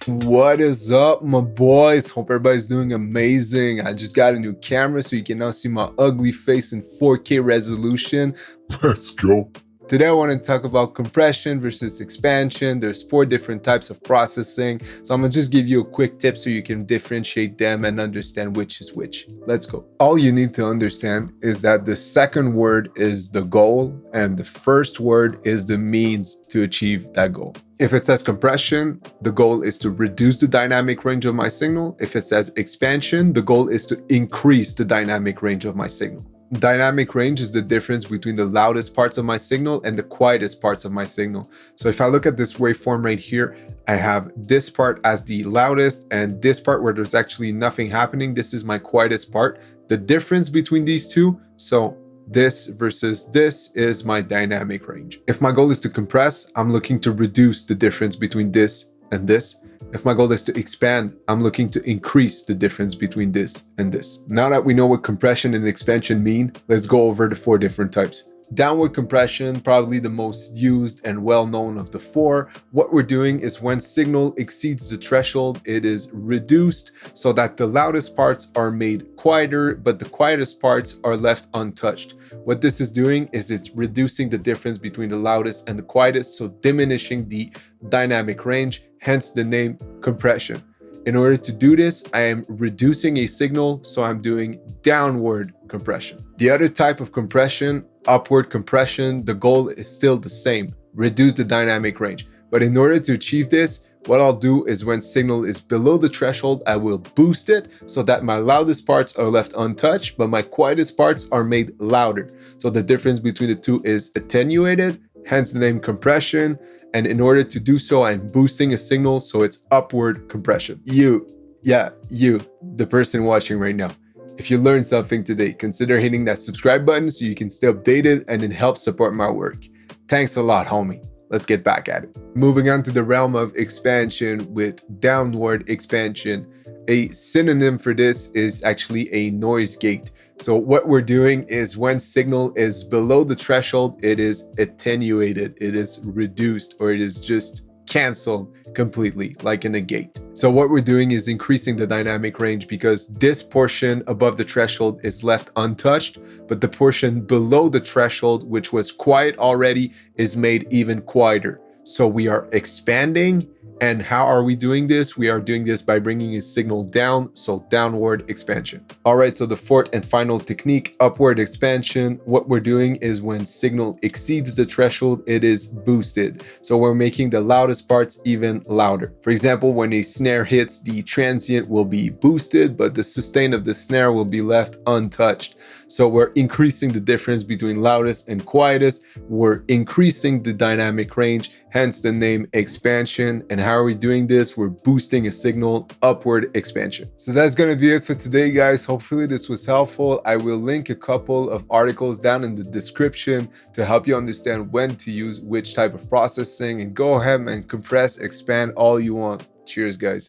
What is up, my boys? Hope everybody's doing amazing. I just got a new camera so you can now see my ugly face in 4K resolution. Let's go. Today I want to talk about compression versus expansion. There's 4 different types of processing. So I'm going to just give you a quick tip so you can differentiate them and understand which is which. Let's go. All you need to understand is that the second word is the goal and the first word is the means to achieve that goal. If it says compression, the goal is to reduce the dynamic range of my signal. If it says expansion, the goal is to increase the dynamic range of my signal. Dynamic range is the difference between the loudest parts of my signal and the quietest parts of my signal. So if I look at this waveform right here, I have this part as the loudest and this part where there's actually nothing happening. This is my quietest part. The difference between these two, so this versus this, is my dynamic range. If my goal is to compress, I'm looking to reduce the difference between this and this. If my goal is to expand, I'm looking to increase the difference between this and this. Now that we know what compression and expansion mean, let's go over the 4 different types. Downward compression, probably the most used and well-known of the 4. What we're doing is when signal exceeds the threshold, it is reduced so that the loudest parts are made quieter, but the quietest parts are left untouched. What this is doing is it's reducing the difference between the loudest and the quietest, so diminishing the dynamic range, hence the name compression. In order to do this, I am reducing a signal, so I'm doing downward compression. The other type of compression, upward compression, the goal is still the same, reduce the dynamic range. But in order to achieve this, what I'll do is when signal is below the threshold, I will boost it so that my loudest parts are left untouched, but my quietest parts are made louder. So the difference between the two is attenuated, hence the name compression. And in order to do so, I'm boosting a signal, so it's upward compression. You, the person watching right now. If you learned something today, consider hitting that subscribe button so you can stay updated and it helps support my work. Thanks a lot, homie. Let's get back at it. Moving on to the realm of expansion with downward expansion. A synonym for this is actually a noise gate. So what we're doing is when signal is below the threshold, it is attenuated, it is reduced, or it is just canceled completely, like in a gate. So what we're doing is increasing the dynamic range because this portion above the threshold is left untouched, but the portion below the threshold, which was quiet already, is made even quieter. So we are expanding. And how are we doing this? We are doing this by bringing a signal down, so downward expansion. All right, so the 4th and final technique, upward expansion. What we're doing is when signal exceeds the threshold, it is boosted. So we're making the loudest parts even louder. For example, when a snare hits, the transient will be boosted, but the sustain of the snare will be left untouched. So we're increasing the difference between loudest and quietest. We're increasing the dynamic range, hence the name expansion. And how are we doing this? We're boosting a signal, upward expansion. So that's going to be it for today, guys. Hopefully this was helpful. I will link a couple of articles down in the description to help you understand when to use which type of processing, and go ahead and compress, expand all you want. Cheers, guys.